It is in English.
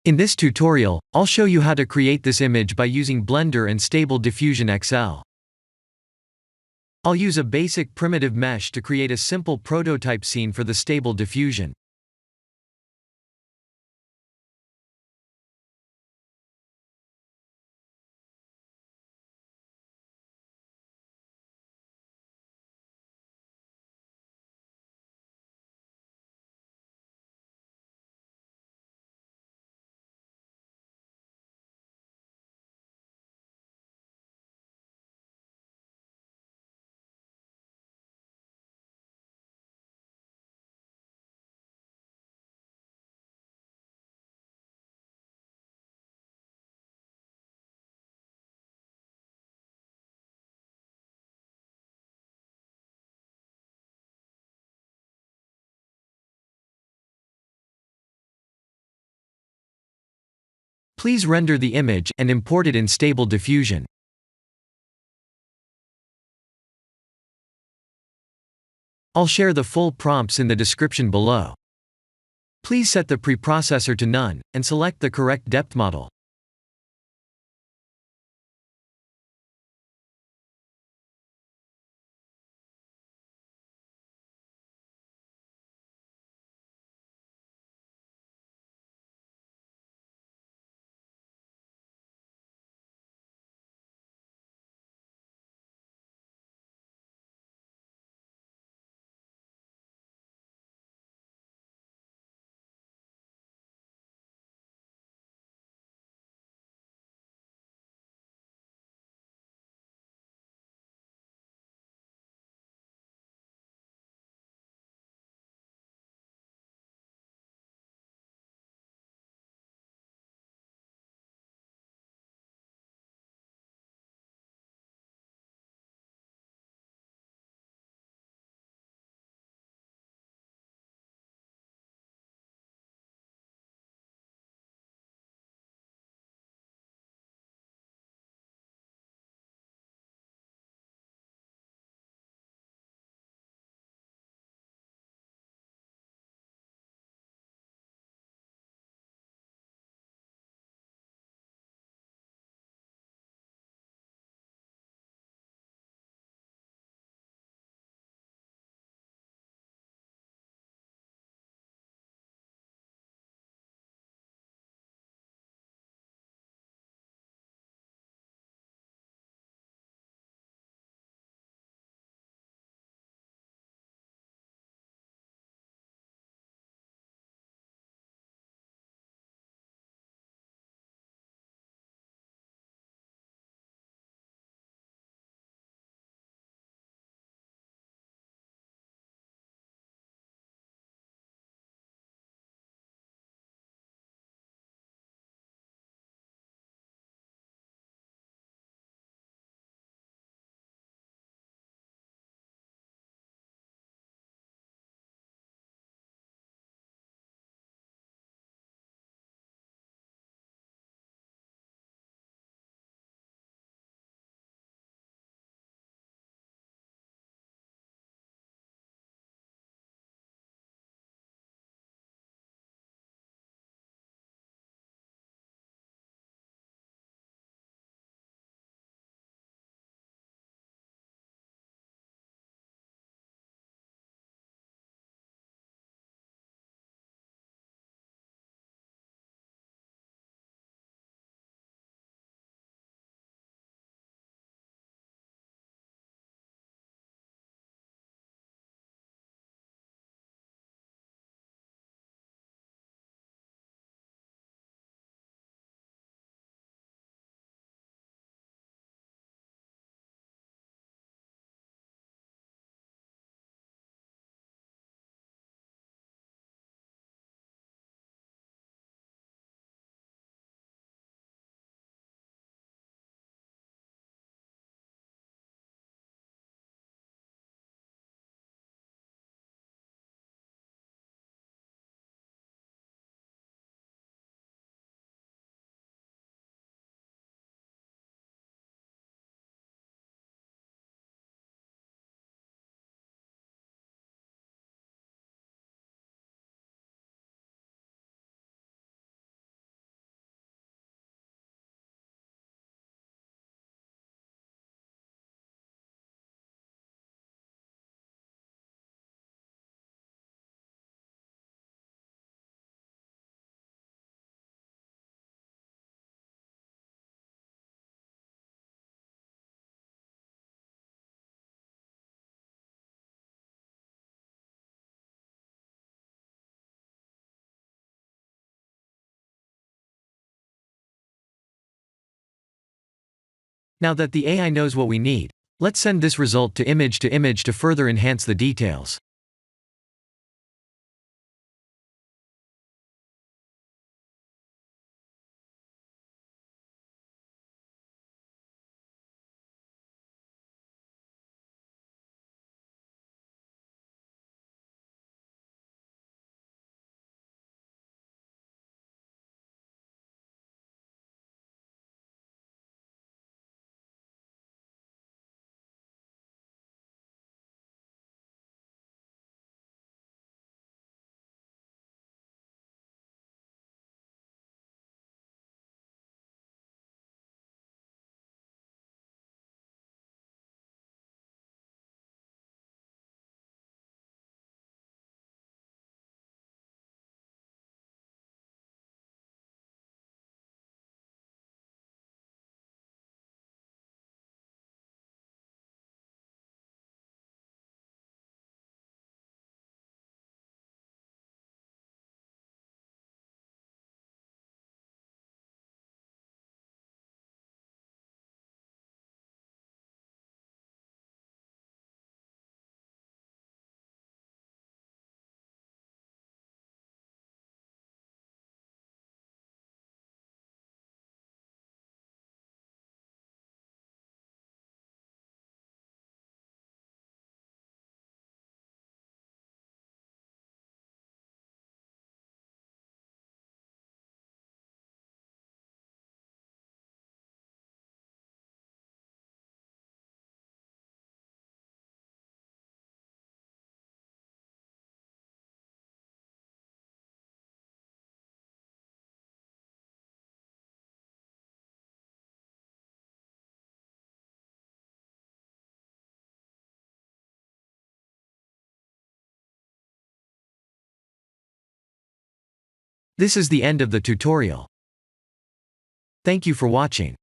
In this tutorial, I'll show you how to create this image by using Blender and Stable Diffusion XL. I'll use a basic primitive mesh to create a simple prototype scene for the Stable Diffusion. Please render the image and import it in Stable Diffusion. I'll share the full prompts in the description below. Please set the preprocessor to none, and select the correct depth model. Now that the AI knows what we need, let's send this result to image to further enhance the details. This is the end of the tutorial. Thank you for watching.